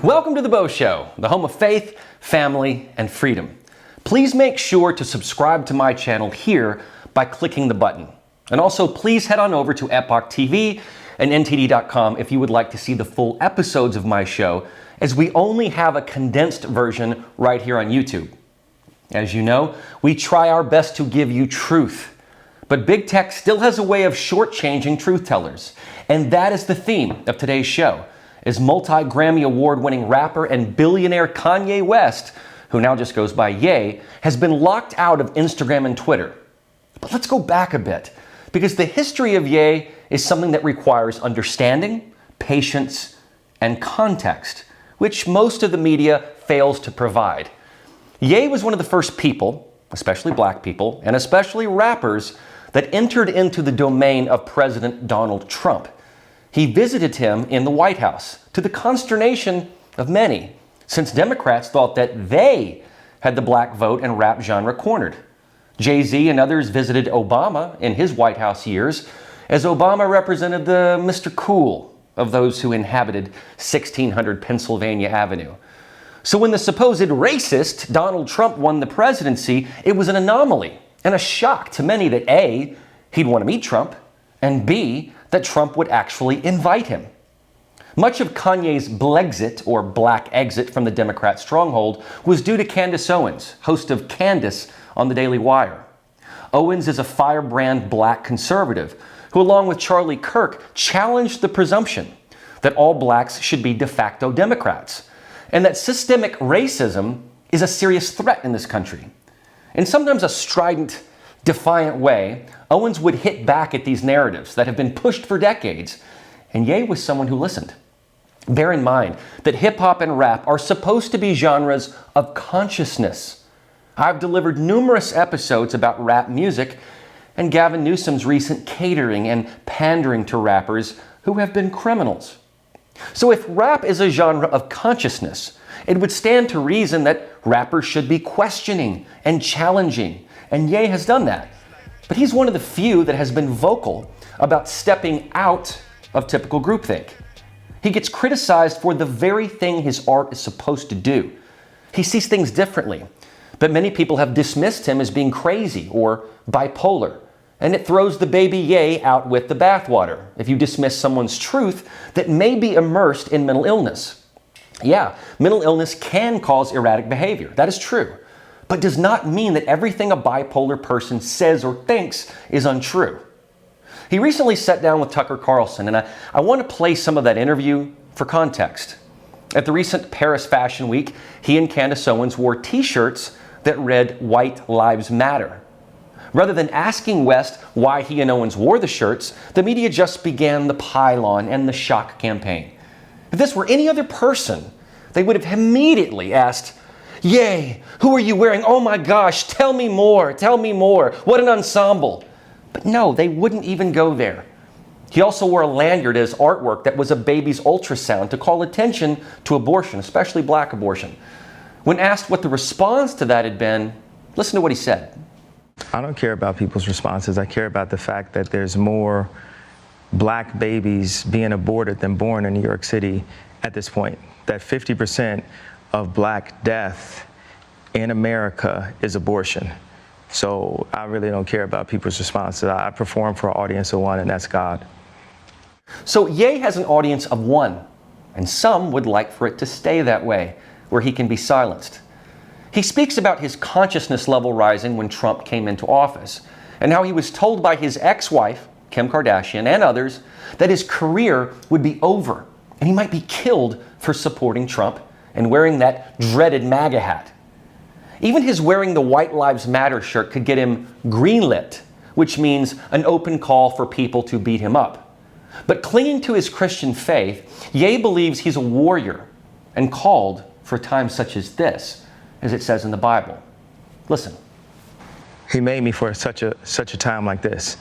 Welcome to the Beau Show, the home of faith, family, and freedom. Please make sure to subscribe to my channel here by clicking the button. And also, please head on over to Epoch TV and ntd.com if you would like to see the full episodes of my show, as we only have a condensed version right here on YouTube. As you know, we try our best to give you truth, but big tech still has a way of shortchanging truth tellers. And that is the theme of today's show, as multi-Grammy award-winning rapper and billionaire Kanye West, who now just goes by Ye, has been locked out of Instagram and Twitter. But let's go back a bit, because the history of Ye is something that requires understanding, patience, and context, which most of the media fails to provide. Ye was one of the first people, especially black people, and especially rappers, that entered into the domain of President Donald Trump. He visited him in the White House, to the consternation of many, since Democrats thought that they had the black vote and rap genre cornered. Jay-Z and others visited Obama in his White House years, as Obama represented the Mr. Cool of those who inhabited 1600 Pennsylvania Avenue. So when the supposed racist Donald Trump won the presidency, it was an anomaly and a shock to many that A, he'd want to meet Trump, and B, that Trump would actually invite him. Much of Kanye's Blexit, or black exit from the Democrat stronghold, was due to Candace Owens, host of Candace on the Daily Wire. Owens is a firebrand black conservative who, along with Charlie Kirk, challenged the presumption that all blacks should be de facto Democrats, and that systemic racism is a serious threat in this country. In sometimes a strident, defiant way, Owens would hit back at these narratives that have been pushed for decades, and Ye was someone who listened. Bear in mind that hip-hop and rap are supposed to be genres of consciousness. I've delivered numerous episodes about rap music and Gavin Newsom's recent catering and pandering to rappers who have been criminals. So if rap is a genre of consciousness, it would stand to reason that rappers should be questioning and challenging, and Ye has done that. But he's one of the few that has been vocal about stepping out of typical groupthink. He gets criticized for the very thing his art is supposed to do. He sees things differently, but many people have dismissed him as being crazy or bipolar, and it throws the baby Ye out with the bathwater if you dismiss someone's truth that may be immersed in mental illness. Yeah, mental illness can cause erratic behavior. That is true, but does not mean that everything a bipolar person says or thinks is untrue. He recently sat down with Tucker Carlson, and I want to play some of that interview for context. At the recent Paris Fashion Week, he and Candace Owens wore t-shirts that read "White Lives Matter." Rather than asking West why he and Owens wore the shirts, the media just began the pylon and the shock campaign. If this were any other person, they would have immediately asked, "Yay, who are you wearing? Oh my gosh, tell me more, what an ensemble." But no, they wouldn't even go there. He also wore a lanyard as artwork that was a baby's ultrasound to call attention to abortion, especially black abortion. When asked what the response to that had been, listen to what he said. I don't care about people's responses. I care about the fact that there's more black babies being aborted than born in New York City at this point. That 50% of black death in America is abortion. So I really don't care about people's responses. I perform for an audience of one, and that's God. So Ye has an audience of one, and some would like for it to stay that way, where he can be silenced. He speaks about his consciousness level rising when Trump came into office, and how he was told by his ex-wife, Kim Kardashian, and others, that his career would be over, and he might be killed for supporting Trump and wearing that dreaded MAGA hat. Even his wearing the White Lives Matter shirt could get him greenlit, which means an open call for people to beat him up. But clinging to his Christian faith, Ye believes he's a warrior and called for times such as this, as it says in the Bible. Listen. He made me for such a time like this.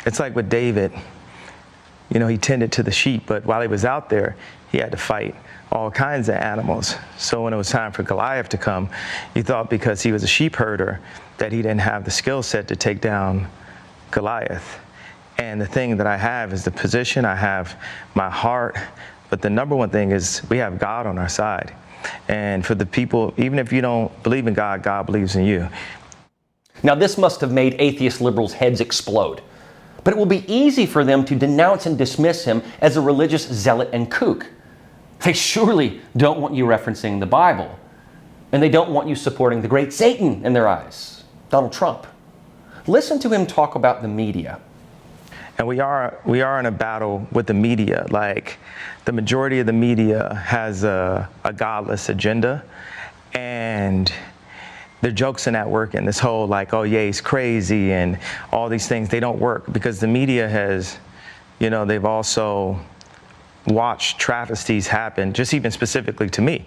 It's like with David. You know, he tended to the sheep, but while he was out there, he had to fight all kinds of animals. So when it was time for Goliath to come, he thought because he was a sheep herder that he didn't have the skill set to take down Goliath. And the thing that I have is the position, I have my heart, but the number one thing is we have God on our side. And for the people, even if you don't believe in God, God believes in you. Now, this must have made atheist liberals' heads explode. But it will be easy for them to denounce and dismiss him as a religious zealot and kook. They surely don't want you referencing the Bible. And they don't want you supporting the great Satan in their eyes, Donald Trump. Listen to him talk about the media. And we are in a battle with the media. Like, the majority of the media has a godless agenda, and their jokes in that work, and this whole like, oh yeah, he's crazy and all these things, they don't work because the media has, they've also watched travesties happen, just even specifically to me,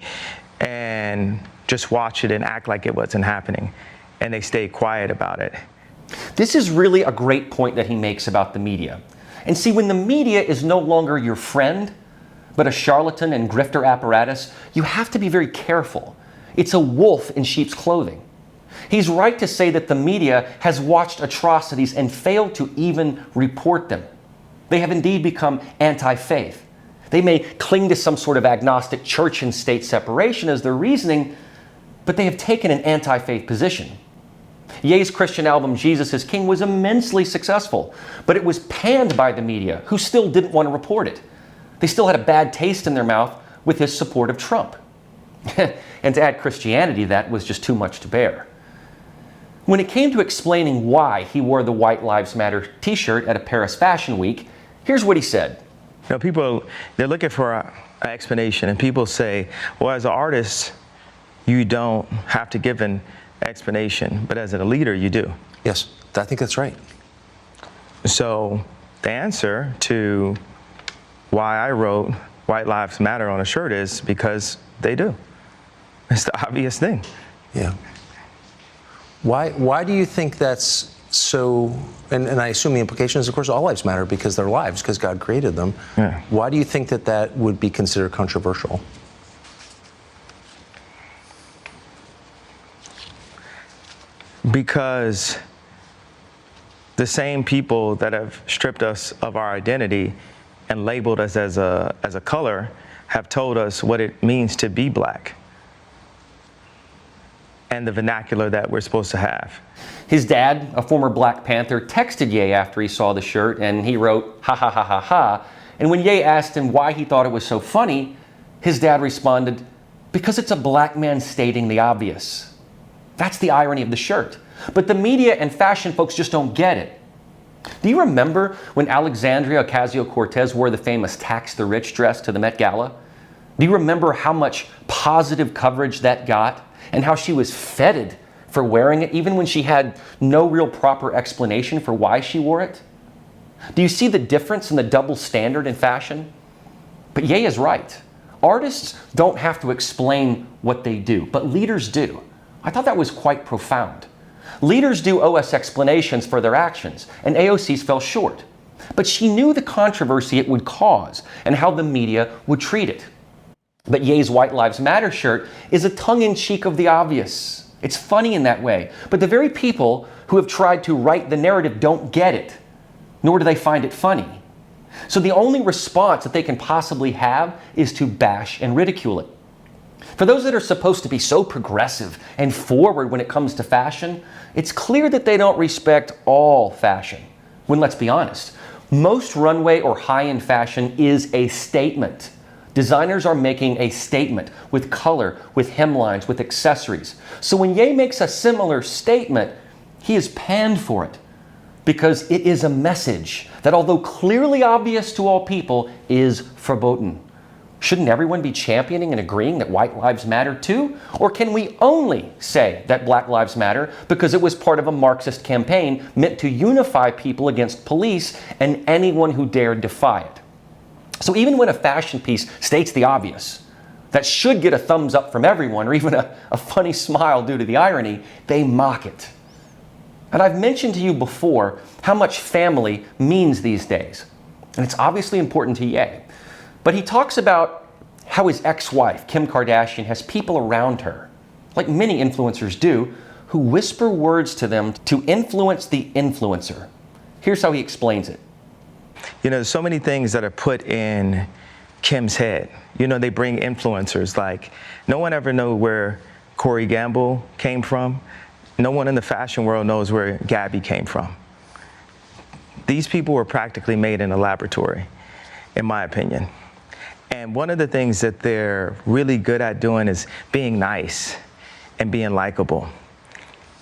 and just watch it and act like it wasn't happening, and they stay quiet about it. This is really a great point that he makes about the media. And see, when the media is no longer your friend, but a charlatan and grifter apparatus, you have to be very careful. It's a wolf in sheep's clothing. He's right to say that the media has watched atrocities and failed to even report them. They have indeed become anti-faith. They may cling to some sort of agnostic church and state separation as their reasoning, but they have taken an anti-faith position. Ye's Christian album, Jesus is King, was immensely successful, but it was panned by the media, who still didn't want to report it. They still had a bad taste in their mouth with his support of Trump. And to add Christianity, that was just too much to bear. When it came to explaining why he wore the White Lives Matter t-shirt at a Paris Fashion Week, here's what he said. People, they're looking for an explanation, and people say, well, as an artist, you don't have to give an explanation, but as a leader, you do. Yes, I think that's right. So the answer to why I wrote White Lives Matter on a shirt is because they do. It's the obvious thing. Yeah. Why do you think that's so, and I assume the implication is, of course, all lives matter because they're lives, because God created them. Yeah. Why do you think that would be considered controversial? Because the same people that have stripped us of our identity and labeled us as a color have told us what it means to be black and the vernacular that we're supposed to have. His dad, a former Black Panther, texted Ye after he saw the shirt, and he wrote, ha ha ha ha ha. And when Ye asked him why he thought it was so funny, his dad responded, because it's a black man stating the obvious. That's the irony of the shirt. But the media and fashion folks just don't get it. Do you remember when Alexandria Ocasio-Cortez wore the famous Tax the Rich dress to the Met Gala? Do you remember how much positive coverage that got and how she was feted for wearing it even when she had no real proper explanation for why she wore it? Do you see the difference in the double standard in fashion? But Ye is right. Artists don't have to explain what they do, but leaders do. I thought that was quite profound. Leaders do owe us explanations for their actions, and AOC's fell short. But she knew the controversy it would cause and how the media would treat it. But Ye's White Lives Matter shirt is a tongue-in-cheek of the obvious. It's funny in that way, but the very people who have tried to write the narrative don't get it, nor do they find it funny. So the only response that they can possibly have is to bash and ridicule it. For those that are supposed to be so progressive and forward when it comes to fashion, it's clear that they don't respect all fashion. When, let's be honest, most runway or high-end fashion is a statement. Designers are making a statement with color, with hemlines, with accessories. So when Ye makes a similar statement, he is panned for it because it is a message that, although clearly obvious to all people, is verboten. Shouldn't everyone be championing and agreeing that white lives matter too? Or can we only say that black lives matter because it was part of a Marxist campaign meant to unify people against police and anyone who dared defy it? So even when a fashion piece states the obvious, that should get a thumbs up from everyone or even a funny smile due to the irony, they mock it. And I've mentioned to you before how much family means these days. And it's obviously important to Ye. But he talks about how his ex-wife, Kim Kardashian, has people around her, like many influencers do, who whisper words to them to influence the influencer. Here's how he explains it. You know, there's so many things that are put in Kim's head. You know, they bring influencers. Like, no one ever knew where Corey Gamble came from. No one in the fashion world knows where Gabby came from. These people were practically made in a laboratory, in my opinion. And one of the things that they're really good at doing is being nice and being likable.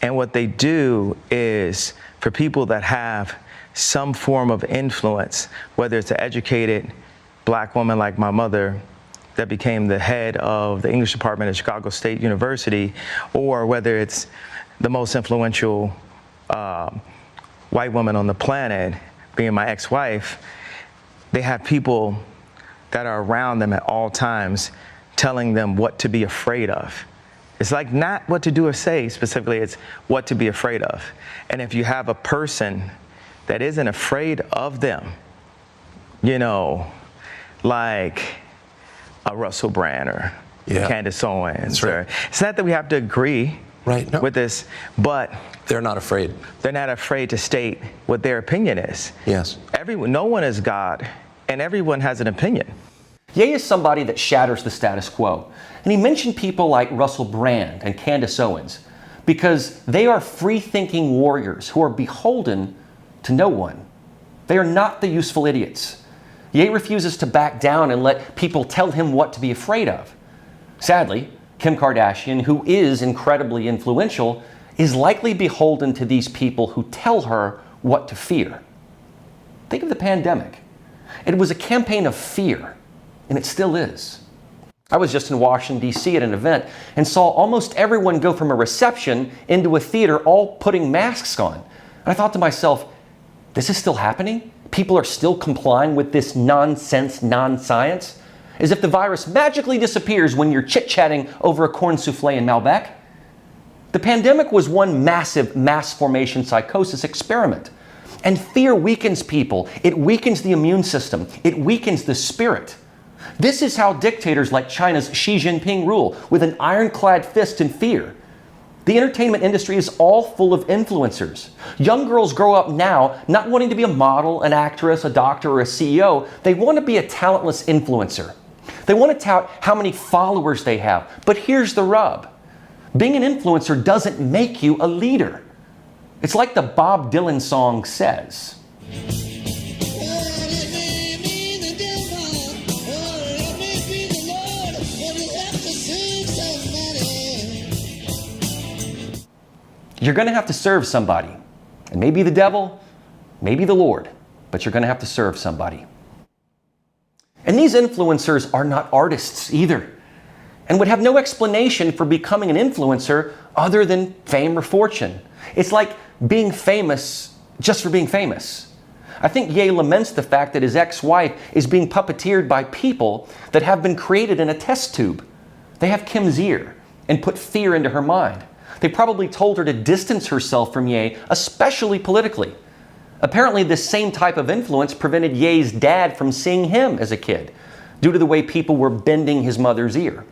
And what they do is, for people that have some form of influence, whether it's an educated black woman like my mother that became the head of the English department at Chicago State University, or whether it's the most influential white woman on the planet, being my ex-wife, they have people that are around them at all times telling them what to be afraid of. It's like not what to do or say specifically, it's what to be afraid of. And if you have a person that isn't afraid of them, you know, like a Russell Brand or Candace Owens. Right. It's not that we have to agree with this, but they're not afraid. They're not afraid to state what their opinion is. Yes. No one is God, and everyone has an opinion. Ye is somebody that shatters the status quo. And he mentioned people like Russell Brand and Candace Owens because they are free-thinking warriors who are beholden to no one. They are not the useful idiots. Ye refuses to back down and let people tell him what to be afraid of. Sadly, Kim Kardashian, who is incredibly influential, is likely beholden to these people who tell her what to fear. Think of the pandemic. It was a campaign of fear, and it still is. I was just in Washington, D.C. at an event and saw almost everyone go from a reception into a theater all putting masks on. And I thought to myself, this is still happening? People are still complying with this nonsense, non-science? As if the virus magically disappears when you're chit-chatting over a corn souffle in Malbec? The pandemic was one massive mass formation psychosis experiment. And fear weakens people. It weakens the immune system. It weakens the spirit. This is how dictators like China's Xi Jinping rule, with an ironclad fist and fear. The entertainment industry is all full of influencers. Young girls grow up now not wanting to be a model, an actress, a doctor, or a CEO. They want to be a talentless influencer. They want to tout how many followers they have. But here's the rub. Being an influencer doesn't make you a leader. It's like the Bob Dylan song says. You're going to have to serve somebody. And maybe the devil, maybe the Lord, but you're going to have to serve somebody. And these influencers are not artists either, and would have no explanation for becoming an influencer other than fame or fortune. It's like being famous just for being famous. I think Ye laments the fact that his ex-wife is being puppeteered by people that have been created in a test tube. They have Kim's ear and put fear into her mind. They probably told her to distance herself from Ye, especially politically. Apparently, this same type of influence prevented Ye's dad from seeing him as a kid, due to the way people were bending his mother's ear.